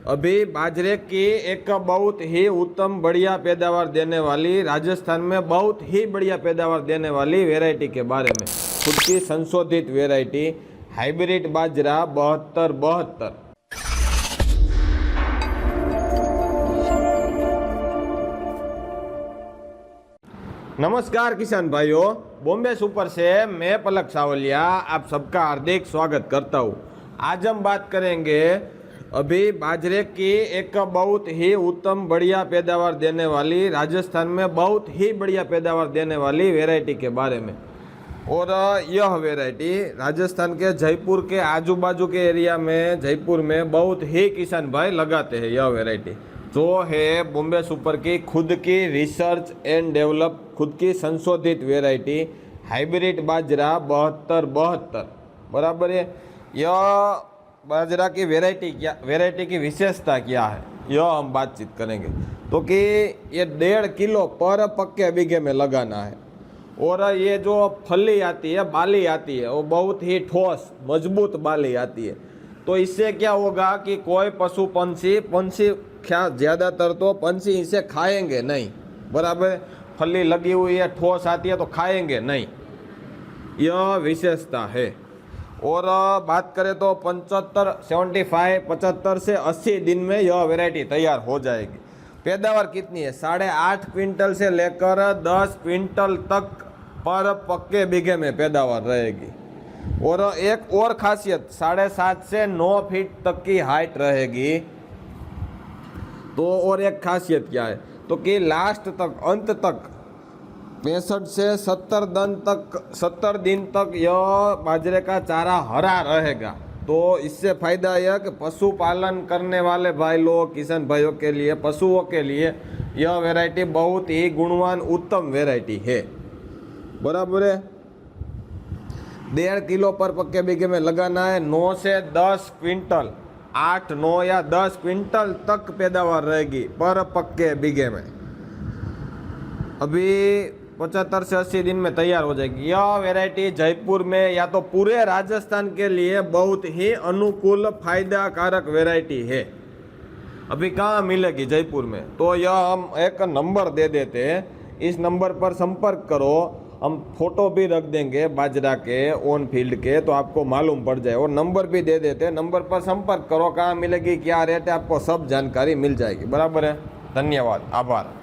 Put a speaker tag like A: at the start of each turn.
A: अभी बाजरे की एक बहुत ही उत्तम बढ़िया पैदावार देने वाली, राजस्थान में बहुत ही बढ़िया पैदावार देने वाली वैरायटी के बारे में, खुद की संशोधित वैरायटी हाइब्रिड बाजरा 7272। नमस्कार किसान भाइयों, बॉम्बे सुपर से मैं पलक सावलिया आप सबका हार्दिक स्वागत करता हूँ। आज हम बात करेंगे अभी बाजरे की एक बहुत ही उत्तम बढ़िया पैदावार देने वाली, राजस्थान में बहुत ही बढ़िया पैदावार देने वाली वैरायटी के बारे में। और यह वैरायटी राजस्थान के जयपुर के आजू बाजू के एरिया में, जयपुर में बहुत ही किसान भाई लगाते हैं। यह वैरायटी जो है बॉम्बे सुपर की खुद की रिसर्च एंड डेवलप, खुद की संशोधित वैरायटी हाइब्रिड बाजरा 7272 बराबर है। यह बाजरा की वैरायटी की विशेषता क्या है, यह हम बातचीत करेंगे। तो कि ये 1.5 किलो पर पक्के बीघे में लगाना है। और ये जो फली आती है, बाली आती है, वो बहुत ही ठोस मजबूत बाली आती है। तो इससे क्या होगा कि कोई पशु पंछी ज़्यादातर तो पंछी इसे खाएंगे नहीं, बराबर। फली लगी हुई है, ठोस आती है तो खाएंगे नहीं, यह विशेषता है। और बात करें तो 75 से 80 दिन में यह वैरायटी तैयार हो जाएगी। पैदावार कितनी है? 8.5 क्विंटल से लेकर 10 क्विंटल तक पर पक्के बीघे में पैदावार रहेगी। और एक और खासियत, 7.5 से 9 फीट तक की हाइट रहेगी। तो और एक खासियत क्या है, तो कि लास्ट तक, अंत तक 65 से 70 दिन तक यह बाजरे का चारा हरा रहेगा। तो इससे फायदा यह कि पशुपालन करने वाले भाई लोग, किसान भाइयों के लिए, पशुओं के लिए यह वैरायटी बहुत ही गुणवान उत्तम वैरायटी है, बराबर है। 1.5 किलो पर पक्के बीघे में लगाना है। 9 से 10 क्विंटल, 8, 9 या 10 क्विंटल तक पैदावार रहेगी पर पक्के बीघे में। अभी 75 से 80 दिन में तैयार हो जाएगी। यह वैरायटी जयपुर में या तो पूरे राजस्थान के लिए बहुत ही अनुकूल फायदाकारक वैरायटी है। अभी कहाँ मिलेगी जयपुर में, तो यह हम एक नंबर दे देते हैं, इस नंबर पर संपर्क करो। हम फोटो भी रख देंगे बाजरा के ऑन फील्ड के, तो आपको मालूम पड़ जाए। और नंबर भी दे देते हैं, नंबर पर संपर्क करो, कहाँ मिलेगी, क्या रेट है, आपको सब जानकारी मिल जाएगी, बराबर है। धन्यवाद, आभार।